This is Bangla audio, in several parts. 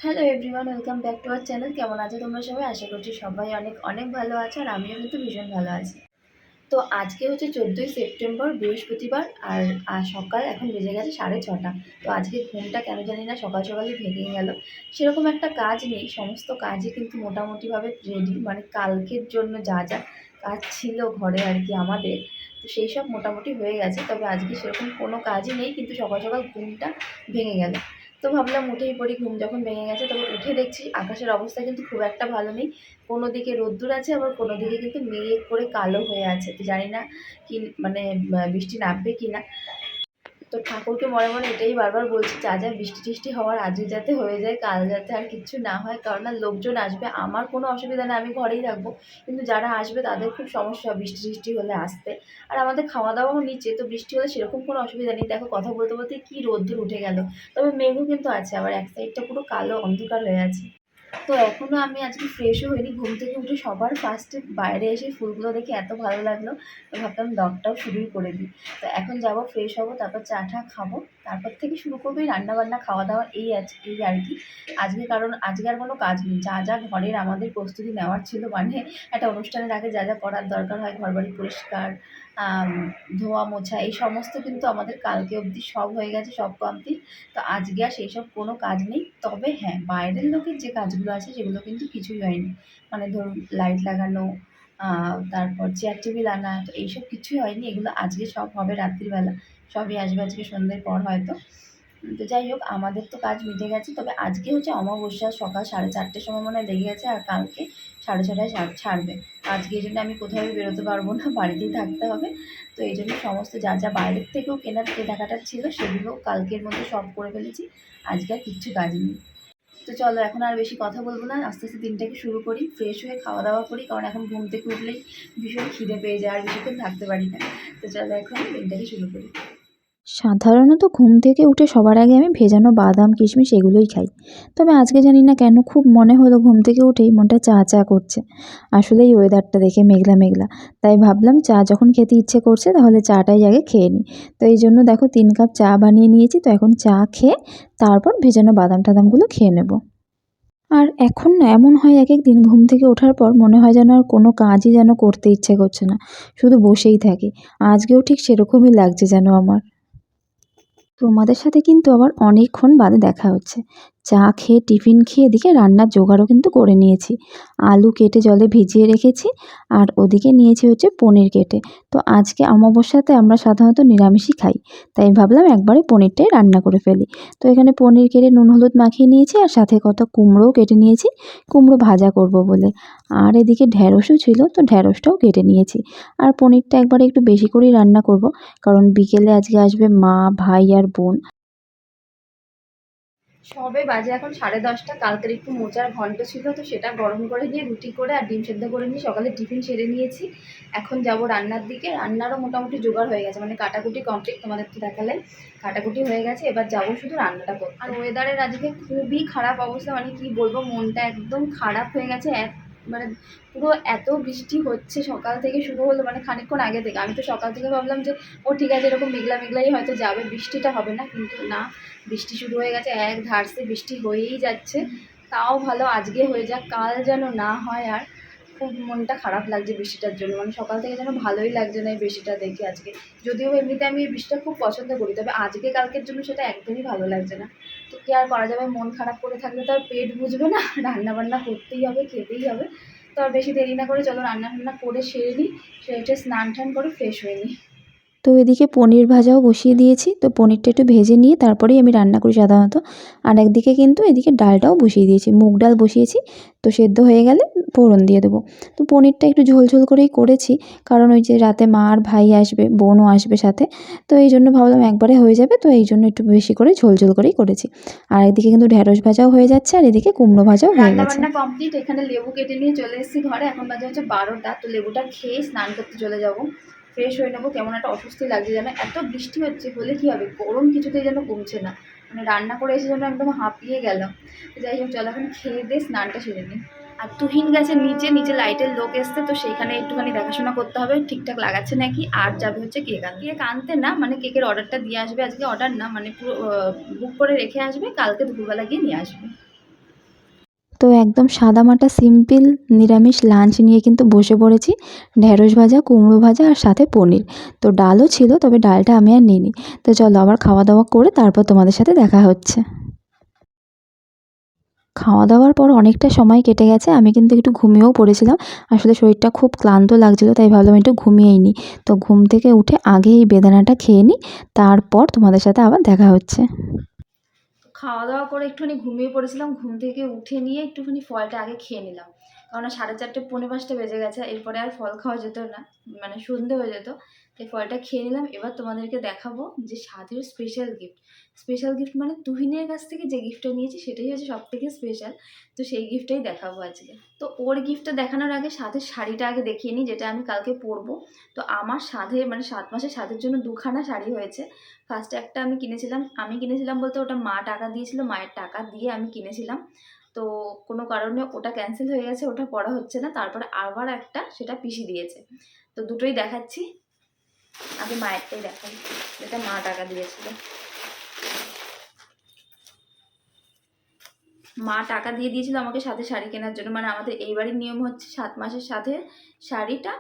Hello everyone, welcome back to our channel. কেমন আছো তোমরা সবাই? আশা করছি সবাই অনেক অনেক ভালো আছো, আর আমিও কিন্তু ভীষণ ভালো আছি। তো আজকে হচ্ছে 14ই সেপ্টেম্বর, বৃহস্পতিবার। আর সকাল এখন বেজে গেছে 6:30। তো আজকে ঘুমটা কেন জানি না সকাল সকালই ভেঙে গেল। সেরকম একটা কাজ নেই, সমস্ত কাজই কিন্তু মোটামুটিভাবে রেডি, মানে কালকের জন্য যা যা কাজ ছিল ঘরে আর কি আমাদের, তো সেই সব মোটামুটি হয়ে গেছে। তবে আজকে সেরকম কোনো কাজই নেই, কিন্তু সকাল সকাল ঘুমটা ভেঙে গেল। তো ভাবলাম উঠেই পড়ি। ঘুম যখন ভেঙে গেছে তবে উঠে দেখছি আকাশের অবস্থা কিন্তু খুব একটা ভালো নেই। কোনো দিকে রোদ্দুর আছে, আবার কোনো দিকে কিন্তু মেঘ করে কালো হয়ে আছে। তো জানি না কি, মানে বৃষ্টি নামবে কি না। তো ঠাকুরকে মনে মনে এটাই বারবার বলছি, যা যা বৃষ্টি টিষ্টি হওয়ার আজকে যাতে হয়ে যায়, কাল যাতে আর কিচ্ছু না হয়। কারণ না, লোকজন আসবে, আমার কোনো অসুবিধা নেই, আমি ঘরেই থাকবো, কিন্তু যারা আসবে তাদের খুব সমস্যা বৃষ্টি টিষ্টি হলে আসতে। আর আমাদের খাওয়া দাওয়াও নিচে, তো বৃষ্টি হলে সেরকম কোনো অসুবিধা নেই। দেখো কথা বলতে বলতে কি রোদ্দুর উঠে গেল। তবে মেঘও কিন্তু আছে, আবার এক সাইডটা পুরো কালো অন্ধকার হয়ে আছে। তো এখনও আমি আজকে ফ্রেশও হইনি। ঘুম থেকে উঠে সবার ফার্স্টে বাইরে এসে ফুলগুলো দেখে এত ভালো লাগলো, তো ভাবলাম ব্লগটাও শুরুই করে দিই। তো এখন যাব, ফ্রেশ হব, তারপর চা টা খাবো, তারপর থেকে শুরু করবো এই রান্নাবান্না খাওয়া দাওয়া, এই আর কি। আজকে কারণ আজকে আর কোনো কাজ নেই, যা যা ঘরের আমাদের প্রস্তুতি নেওয়ার ছিল, মানে একটা অনুষ্ঠানের আগে যা যা করার দরকার হয়, ঘরবাড়ি পরিষ্কার, ধোয়া মোছা, এই সমস্ত কিন্তু আমাদের কালকে অবধি সব হয়ে গেছে, সব কমপ্লিট। তো আজকে আর সেই সব কোনো কাজ নেই। তবে হ্যাঁ, বাইরের লোকের যে কাজগুলো আছে সেগুলো কিন্তু কিছুই হয়নি। মানে ধরুন লাইট লাগানো, তারপর চেয়ার টেবিল আনা, তো এইসব কিছুই হয়নি। এগুলো আজকে সব হবে রাত্রিবেলা, সবই আসবে আজকে সন্ধ্যের পর হয়তো। তো যাই হোক, আমাদের তো কাজ মিটে গেছে। তবে আজকে হচ্ছে অমাবস্যা, সকাল 4:30টার সময় মনে হয় লেগে গেছে, আর কালকে 6:30টায় ছাড়বে। আজকে এই জন্য আমি কোথাও বেরোতে পারবো না, বাড়িতেই থাকতে হবে। তো এই জন্য সমস্ত যা যা বাইরের থেকেও কেনাকাটা ছিল সেগুলো কালকের মধ্যে সব করে ফেলেছি। আজকে আর কিচ্ছু কাজ নেই। তো চলো, এখন আর বেশি কথা বলবো না, আস্তে আস্তে দিনটাকে শুরু করি, ফ্রেশ হয়ে খাওয়া দাওয়া করি। কারণ এখন ঘুম থেকে উঠলেই ভীষণ খিদে পেয়ে যায়, আর বেশিক্ষণ থাকতে পারি না। তো চলো এখন দিনটাকে শুরু করি। সাধারণত ঘুম থেকে উঠে সবার আগে আমি ভেজানো বাদাম কিশমিশ এগুলোই খাই। তবে আজকে জানি না কেন খুব মনে হলো ঘুম থেকে উঠেই মনটা চা চা করছে। আসলে এই ওয়েদারটা দেখে মেঘলা মেঘলা, তাই ভাবলাম চা যখন খেতে ইচ্ছে করছে তাহলে চাটাই আগে খেয়ে নিই। তো এই জন্য দেখো 3 কাপ চা বানিয়ে নিয়েছি। তো এখন চা খেয়ে তারপর ভেজানো বাদাম টাদামগুলো খেয়ে নেব। আর এখন না এমন হয় এক এক দিন ঘুম থেকে ওঠার পর মনে হয় যেন আর কোনো কাজই যেন করতে ইচ্ছে করছে না, শুধু বসেই থাকি। আজকেও ঠিক সেরকমই লাগছে যেন আমার। তোমাদের সাথে কিন্তু আবার অনেকক্ষণ বাদে দেখা হচ্ছে। চা খেয়ে টিফিন খেয়ে এদিকে রান্নার জোগাড়ও কিন্তু করে নিয়েছি। আলু কেটে জলে ভিজিয়ে রেখেছি, আর ওদিকে নিয়েছি হচ্ছে পনির কেটে। তো আজকে অমাবস্যাতে আমরা সাধারণত নিরামিষই খাই, তাই ভাবলাম একবারে পনিরটাই রান্না করে ফেলি। তো এখানে পনির কেটে নুন হলুদ মাখিয়ে নিয়েছি, আর সাথে কত কুমড়োও কেটে নিয়েছি, কুমড়ো ভাজা করব বলে। আর এদিকে ঢ্যাঁড়সও ছিল, তো ঢ্যাঁড়সটাও কেটে নিয়েছি। আর পনিরটা একবারে একটু বেশি করেই রান্না করব, কারণ বিকেলে আজকে আসবে মা, ভাই আর বোন। সবে বাজে এখন 10:30। কালকের একটু মোচার ঘন্ট ছিল, তো সেটা গরম করে নিয়ে রুটি করে আর ডিম সেদ্ধ করে নিয়ে সকালে টিফিন সেরে নিয়েছি। এখন যাব রান্নার দিকে। রান্নারও মোটামুটি জোগাড় হয়ে গেছে, মানে কাটাকুটি কমপ্লিট, তোমাদের তো দেখালে কাটাকুটি হয়ে গেছে। এবার যাব শুধু রান্নাটা করতে। আর ওয়েদারের আজকে খুবই খারাপ অবস্থা, মানে কি বলবো, মনটা একদম খারাপ হয়ে গেছে। মানে পুরো এত বৃষ্টি হচ্ছে সকাল থেকে, শুরু হলো মানে খানিকক্ষণ আগে থেকে। আমি তো সকাল থেকে ভাবলাম যে ও ঠিক আছে, এরকম মেঘলা মেঘলাই হয়তো যাবে, বৃষ্টিটা হবে না, কিন্তু না, বৃষ্টি শুরু হয়ে গেছে, এক ধারসে বৃষ্টি হয়েই যাচ্ছে। তাও ভালো আজকে হয়ে যাক, কাল যেন না হয়। আর খুব মনটা খারাপ লাগছে বৃষ্টিটার জন্য, মানে সকাল থেকে যেন ভালোই লাগছে না এই বৃষ্টিটা দেখে আজকে। যদিও এমনিতে আমি এই বৃষ্টিটা খুব পছন্দ করি, তবে আজকে কালকের জন্য সেটা একদমই ভালো লাগছে না। তো কি আর করা যাবে, মন খারাপ করে থাকলে তো আর পেট বুঝবে না, রান্না বান্না করতেই হবে, খেতেই হবে। তো আর বেশি দেরি না করে চলো রান্না টান্না করে সেরে নিই, সেরে স্নান টান করে ফ্রেশ হয়ে নিই। তো এদিকে পনির ভাজাও বসিয়ে দিয়েছি। তো পনিরটা একটু ভেজে নিয়ে তারপরেই আমি রান্না করি সাধারণত। আর একদিকে কিন্তু এদিকে ডালটাও বসিয়ে দিয়েছি, মুগ ডাল বসিয়েছি। তো সেদ্ধ হয়ে গেলে ফোড়ন দিয়ে দেবো। তো পনিরটা একটু ঝোল ঝোল করেই করেছি, কারণ ওই যে রাতে মা আর ভাই আসবে, বোনও আসবে সাথে। তো এই জন্য ভাবলাম একবারে হয়ে যাবে, তো এই জন্য একটু বেশি করে ঝোল ঝোল করেই করেছি। আর একদিকে কিন্তু ঢ্যাঁড়স ভাজাও হয়ে যাচ্ছে, আর এদিকে কুমড়ো ভাজাও হয়ে রান্না গেছে। বান্না কমপ্লিট। এখানে লেবু কেটে নিয়ে চলে এসেছি ঘরে, এখন বাজে হচ্ছে 12টা। তো লেবুটা খেয়ে স্নান করতে চলে যাব, ফ্রেশ হয়ে নেবো। কেমন একটা অস্বস্তি লাগছে যেন, এত বৃষ্টি হচ্ছে, হলে কি হবে, গরম কিছুতেই যেন কমছে না। মানে রান্না করে এসে যেন একদম হাঁপিয়ে গেলাম। তো যাই হোক চলো এখন খেয়ে দিয়ে স্নানটা সেরে নিই। আর তুহিন গেছে নিচে, নিচে লাইটের লোক এসছে, তো সেইখানে একটুখানি দেখাশোনা করতে হবে ঠিকঠাক লাগাচ্ছে নাকি। আর যাবে হচ্ছে কেক আনতে। কেক আনতে না, মানে কেকের অর্ডারটা দিয়ে আসবে। আজকে অর্ডার না, মানে পুরো বুক করে রেখে আসবে, কালকে দুপুরবেলা গিয়ে নিয়ে আসবে। তো একদম সাদামাটা সিম্পল নিরামিষ লাঞ্চ নিয়ে কিন্তু বসে পড়েছি। ঢ্যাঁড়স ভাজা, কুমড়ো ভাজা আর সাথে পনির। তো ডালও ছিল, তবে ডালটা আমি আর নিইনি। তো চলো আবার খাওয়া দাওয়া করে তারপর তোমাদের সাথে দেখা হচ্ছে। খাওয়া দাওয়ার পর অনেকটা সময় কেটে গেছে, আমি কিন্তু একটু ঘুমিয়েও পড়েছিলাম। আসলে শরীরটা খুব ক্লান্ত লাগছিল, তাই ভাবলাম একটু ঘুমিয়েই নিই। তো ঘুম থেকে উঠে আগে এই বেদানাটা খেয়ে নিই, তারপর তোমাদের সাথে আবার দেখা হচ্ছে। খাওয়া দাওয়া করে একটুখানি ঘুমিয়ে পড়েছিলাম, ঘুম থেকে উঠে নিয়ে একটুখানি ফলটা আগে খেয়ে নিলাম, কারণ 4:30 পৌনে 5টা বেজে গেছে, এরপরে আর ফল খাওয়া যেত না, মানে সন্ধে হয়ে যেত। তাই ফলটা খেয়ে নিলাম। এবার তোমাদেরকে দেখাবো যে স্বাদের স্পেশাল গিফট। স্পেশাল গিফট মানে তুহিনের কাছ থেকে যে গিফটটা নিয়েছি সেটাই হচ্ছে সব থেকে স্পেশাল। তো সেই গিফটটাই দেখাবো আজকে। তো ওর গিফটটা দেখানোর আগে সাধের শাড়িটা আগে দেখিয়ে নিই, যেটা আমি কালকে পরবো। তো আমার সাধে মানে 7 মাসের সাধের জন্য দুখানা শাড়ি হয়েছে। ফার্স্টে একটা আমি কিনেছিলাম বলতে ওটা মা টাকা দিয়েছিল, মায়ের টাকা দিয়ে আমি কিনেছিলাম। তো কোনো কারণে ওটা ক্যান্সেল হয়ে গেছে, ওটা পরা হচ্ছে না। তারপরে আবার একটা সেটা পিসি দিয়েছে। তো দুটোই দেখাচ্ছি, আগে মায়েরটাই দেখাই, যেটা মা টাকা দিয়েছিল। মা টাকা দিয়ে দিয়েছিল আমাকে সাথে শাড়ি কেনার জন্য, মানে আমাদের এই বাড়ির নিয়ম হচ্ছে 7 মাসের সাথে শাড়িটা,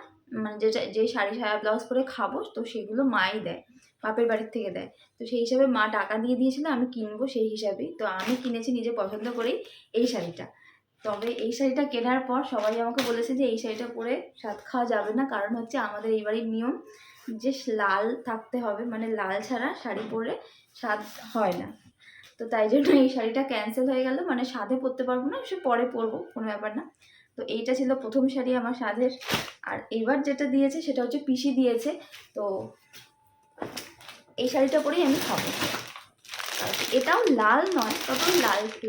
মানে যে শাড়ি সায়া ব্লাউজ পরে খাবো তো সেগুলো মাই দেয়, বাপের বাড়ির থেকে দেয়। তো সেই হিসাবে মা টাকা দিয়ে দিয়েছিল আমি কিনবো সেই হিসাবেই। তো আমি কিনেছি নিজে পছন্দ করেই এই শাড়িটা। তবে এই শাড়িটা কেনার পর সবাই আমাকে বলেছে যে এই শাড়িটা পরে সাত খাওয়া যাবে না, কারণ হচ্ছে আমাদের এই বাড়ির নিয়ম যে লাল থাকতে হবে, মানে লাল ছাড়া শাড়ি পরে স্বাদ হয় না। তো তাই জন্য এই শাড়িটা ক্যান্সেল হয়ে গেল, মানে সাধে পরতে পারবো না, সে পরে পরবো, কোনো ব্যাপার না। তো এইটা ছিল প্রথম শাড়ি আমার সাধের। আর এবার যেটা দিয়েছে সেটা হচ্ছে পিসি দিয়েছে। তো এই শাড়িটা পরেই আমি খাবো। আর এটাও লাল নয়, তবে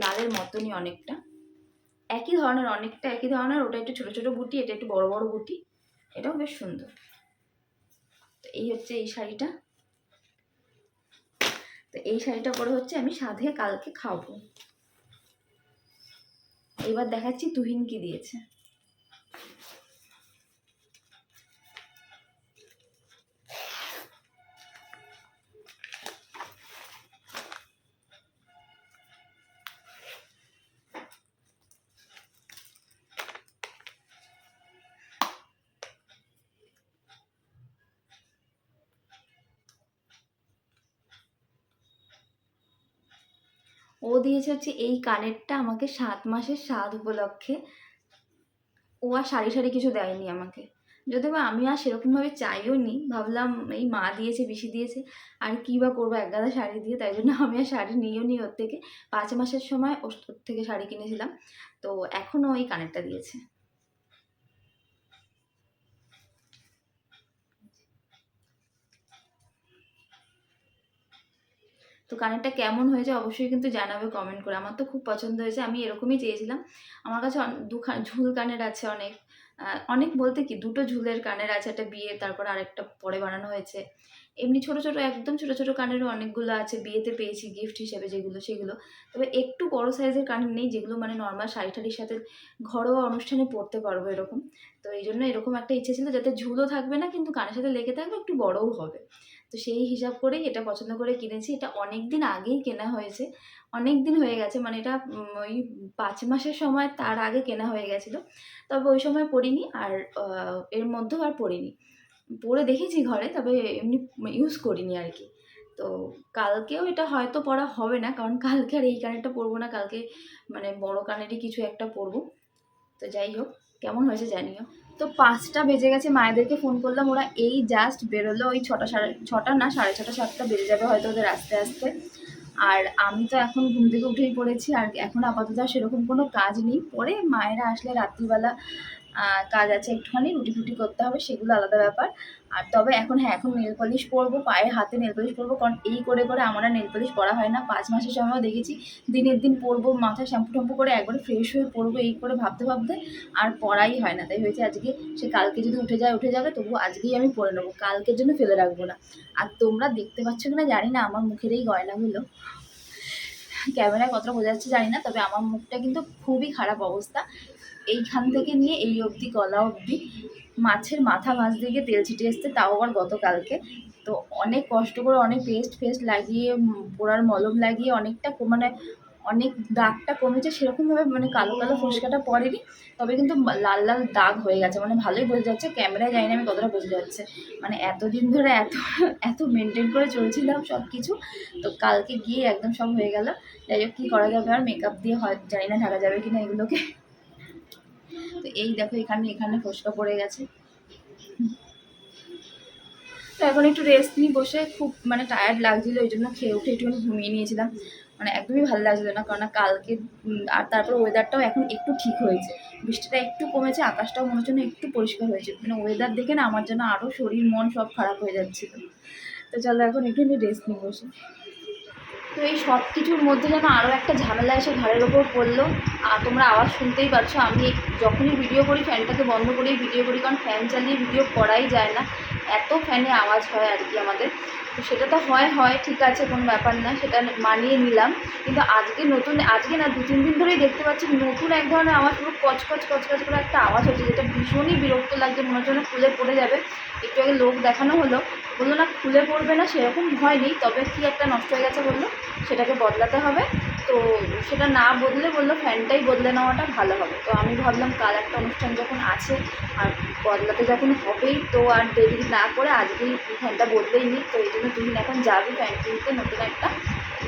লালের মতনই অনেকটা একই ধরনের, অনেকটা একই ধরনের। ওটা একটু ছোট ছোট বুটি, এটা একটু বড় বড় বুটি। এটাও বেশ সুন্দর। তো এই হচ্ছে এই শাড়িটা। তো এই শাড়িটা পরে হচ্ছে আমি সাধে কালকে খাবো। এবার দেখাচ্ছি তুহিন কি দিয়েছে। ও দিয়েছে হচ্ছে এই কানেরটা আমাকে 7 মাসের স্বাদ উপলক্ষে। ও আর শাড়ি শাড়ি কিছু দেয়নি আমাকে, যদিও বা আমি আর সেরকমভাবে চাইও নি। ভাবলাম এই মা দিয়েছে, পিসি দিয়েছে, আর কী বা করবো এক গাদা শাড়ি দিয়ে, তাই জন্য আমি আর শাড়ি নিয়েও নি ওর থেকে। 5 মাসের সময় ওর থেকে শাড়ি কিনেছিলাম। তো এখনও ওই কানেরটা দিয়েছে। তো কানেরটা কেমন হয়েছে অবশ্যই কিন্তু জানাবে কমেন্ট করে। আমার তো খুব পছন্দ হয়েছে, আমি এরকমই চেয়েছিলাম। আমার কাছে ঝুল কানের আছে অনেক। অনেক বলতে কি, দুটো ঝুলের কানের আছে, একটা বিয়ে তারপর আরেকটা পরে বানানো হয়েছে। এমনি ছোট ছোট, একদম ছোট ছোট কানেরও অনেকগুলো আছে, বিয়েতে পেয়েছি গিফট হিসেবে যেগুলো সেগুলো। তবে একটু বড় সাইজের কানের নেই, যেগুলো মানে নর্মাল শাড়ি ঠাড়ির সাথে ঘরোয়া অনুষ্ঠানে পরতে পারবো এরকম। তো এই জন্য এরকম একটা ইচ্ছে ছিল, যাতে ঝুলও থাকবে না কিন্তু কানের সাথে লেগে থাকবে, একটু বড়ও হবে। তো সেই হিসাব করেই এটা পছন্দ করে কিনেছি। এটা অনেক দিন আগেই কেনা হয়েছে, অনেক দিন হয়ে গেছে, মানে এটা ওই 5 মাসের সময় তার আগে কেনা হয়ে গেছিলো। তবে ওই সময় পরিনি, আর এর মধ্যেও আর পরিনি। পরে দেখেছি ঘরে, তবে এমনি ইউজ করিনি আর কি। তো কালকেও এটা হয়তো পরা হবে না, কারণ কালকে আর এই কানেরটা পরবো না, কালকে মানে বড় কানেরই কিছু একটা পরবো। তো যাই হোক, কেমন হয়েছে জানিও। তো 5টা বেজে গেছে, মায়েদেরকে ফোন করলাম, ওরা এই জাস্ট বেরোলো। ওই 6টা না, 6:30 7টা বেজে যাবে হয়তো ওদের আসতে আসতে। আর আমি তো এখন ঘুম থেকে উঠেই পড়েছি, আর এখন আপাতত আর সেরকম কোনো কাজ নেই। পরে মায়েরা আসলে রাত্রিবেলা কাজ আছে একটুখানি, রুটি ফুটি করতে হবে, সেগুলো আলাদা ব্যাপার। আর তবে এখন হ্যাঁ, এখন নেল পলিশ পরবো, পায়ে হাতে নেল পলিশ পরবো, কারণ এই করে করে আমার আর নেল পলিশ পরা হয় না। 5 মাসের সময়ও দেখেছি দিনের দিন পরবো, মাথায় শ্যাম্পু ট্যাম্পু করে একবারে ফ্রেশ হয়ে পরবো, এই করে ভাবতে ভাবতে আর পরাই হয় না। তাই হয়েছে আজকে, সে কালকে যদি উঠে যায় উঠে যাবে, তবু আজকেই আমি পরে নেবো, কালকের জন্য ফেলে রাখবো না। আর তোমরা দেখতে পাচ্ছ কিনা জানি না আমার মুখের এই গয়নাগুলো, ক্যামেরায় কতটা বোঝা যাচ্ছে জানি না, তবে আমার মুখটা কিন্তু খুবই খারাপ অবস্থা। এইখান থেকে নিয়ে এই অবধি, গলা অবধি মাছের মাথা ভাজতে গিয়ে তেল ছিটে এসছে, তাও আবার গতকালকে। তো অনেক কষ্ট করে অনেক পেস্ট লাগিয়ে পোড়ার মলম লাগিয়ে অনেকটা মানে অনেক দাগটা কমেছে, সেরকমভাবে মানে কালো কালো ফোসকাটা পড়েনি, তবে কিন্তু লাল লাল দাগ হয়ে গেছে, মানে ভালোই বোঝা যাচ্ছে। ক্যামেরায় জানি না আমি কতটা বোঝা যাচ্ছে, মানে এতদিন ধরে এত মেনটেন করে চলছিলাম সব কিছু, তো কালকে গিয়ে একদম সব হয়ে গেল। যাই হোক, কী করা যাবে আর, মেকআপ দিয়ে হয় জানি না ঢাকা যাবে কি না এগুলোকে। তো এই দেখো এখানে এখানে ফোসকা পড়ে গেছে। তো এখন একটু রেস্ট নিই বসে, খুব মানে টায়ার্ড লাগছিলো, ওই জন্য খেয়ে উঠে একটুখানি ঘুমিয়ে নিয়েছিলাম। মানে একদমই ভালো লাগছিলো না, কারণ কালকে আর তারপর ওয়েদারটাও এখন একটু ঠিক হয়েছে, বৃষ্টিটা একটু কমেছে, আকাশটাও মনে হচ্ছে না একটু পরিষ্কার হয়েছে। মানে ওয়েদার দেখে না আমার জন্য আরও শরীর মন সব খারাপ হয়ে যাচ্ছিলো। তো চলো এখন একটুখানি রেস্ট নিই বসে। তো এই সব কিছুর মধ্যে যেন আরও একটা ঝামেলা এসে ঘাড়ের ওপর পড়লো। আর তোমরা আওয়াজ শুনতেই পারছো, আমি যখনই ভিডিও করি ফ্যানটাকে বন্ধ করেই ভিডিও করি, কারণ ফ্যান চালিয়ে ভিডিও করাই যায় না, এত ফ্যানে আওয়াজ হয় আর কি আমাদের। তো সেটা তো হয় ঠিক আছে, কোনো ব্যাপার না, সেটা মানিয়ে নিলাম। কিন্তু আজকে না 2-3 দিন ধরেই দেখতে পাচ্ছি নতুন এক ধরনের আওয়াজ, পুরো কচকচ কচকচ করে একটা আওয়াজ হচ্ছে, যেটা ভীষণই বিরক্ত লাগছে, মনে হচ্ছে না খুলে পড়ে যাবে। একটু আগে লোক দেখানো হলো, বললো না খুলে পড়বে না, সেরকম হয়নি, তবে কি একটা নষ্ট হয়ে গেছে বললো, সেটাকে বদলাতে হবে। তো সেটা না বদলে বললো ফ্যানটাই বদলে নেওয়াটা ভালো হবে। তো আমি ভাবলাম কাল একটা অনুষ্ঠান যখন আছে আর বদলাতে যখন হবেই, তো আর দেরি না করে আজকেই ফ্যানটা বদলেই নিই। তো এই জন্য তুহিন এখন যাবে ফ্যান কিনতে, নতুন একটা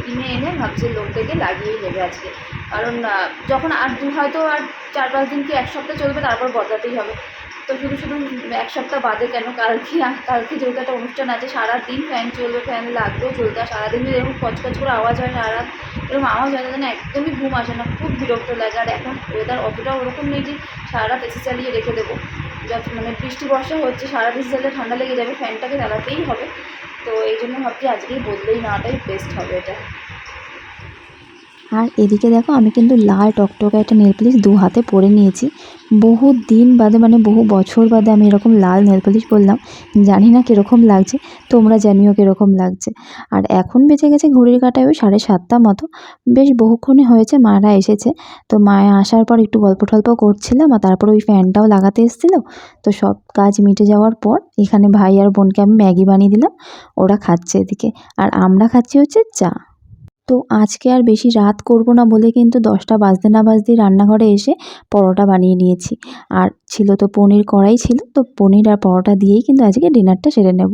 কিনে এনে ভাবছে লোক ডেকে লাগিয়েই নেবে আজকে। কারণ যখন হয়তো আর 4-5 দিন কি 1 সপ্তাহ চলবে, তারপর বদলাতেই হবে। তো শুধু শুধু 1 সপ্তাহ বাদে কেন, কালকে যেহেতু একটা অনুষ্ঠান আছে, সারাদিন ফ্যান চলবে, ফ্যান লাগবে চলতে, আর সারাদিন যদি এরকম কচকচ করে আওয়াজ হয়, সারা রাত এরকম আওয়াজ হয় না, একদমই ঘুম আসে না, খুব বিরক্ত লাগে। আর এখন ওয়েদার অতটা ওরকম নেই যে সারা রাত এসি চালিয়ে রেখে দেবো, মানে বৃষ্টি বর্ষা হচ্ছে, সারা এসি চালিয়ে ঠান্ডা লেগে যাবে, ফ্যানটাকে চালাতেই হবে। তো এই জন্য ভাবছি আজকেই বদলেই নেওয়াটাই বেস্ট হবে এটা। আর এদিকে দেখো আমি কিন্তু লাল টকটকে একটা নেল পালিশ 2 হাতে পরে নিয়েছি। বহু দিন বাদে, মানে বহু বছর বাদে আমি এরকম লাল নেল পালিশ পরলাম। জানি না কীরকম লাগছে, তোমরা জানিও কীরকম লাগছে। আর এখন বেজে গেছে ঘড়ির কাঁটায় ওই 7:30 মতো। বেশ বহুক্ষণই হয়েছে মারা এসেছে। তো মায়া আসার পর একটু গল্প টল্প করছিলাম, আর তারপর ওই ফ্যানটাও লাগাতে এসেছিলো। তো সব কাজ মিটে যাওয়ার পর এখানে ভাই আর বোনকে আমি ম্যাগি বানিয়ে দিলাম, ওরা খাচ্ছে এদিকে, আর আমরা খাচ্ছি হচ্ছে চা। তো আজকে আর বেশি রাত করব না বলে কিন্তু 10টা বাজতে না বাজতেই রান্নাঘরে এসে পরোটা বানিয়ে নিয়েছি। আর ছিল তো পনির কড়াই ছিল, তো পনির আর পরোটা দিয়েই কিন্তু আজকে ডিনারটা সেরে নেব।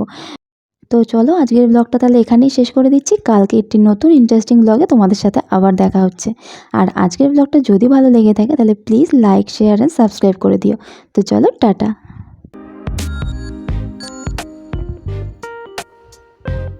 তো চলো আজকের ব্লগটা তাহলে এখানেই শেষ করে দিচ্ছি। কালকে একটি নতুন ইন্টারেস্টিং ব্লগে তোমাদের সাথে আবার দেখা হচ্ছে। আর আজকের ব্লগটা যদি ভালো লেগে থাকে তাহলে please like, share and subscribe করে দিও। তো চলো টাটা।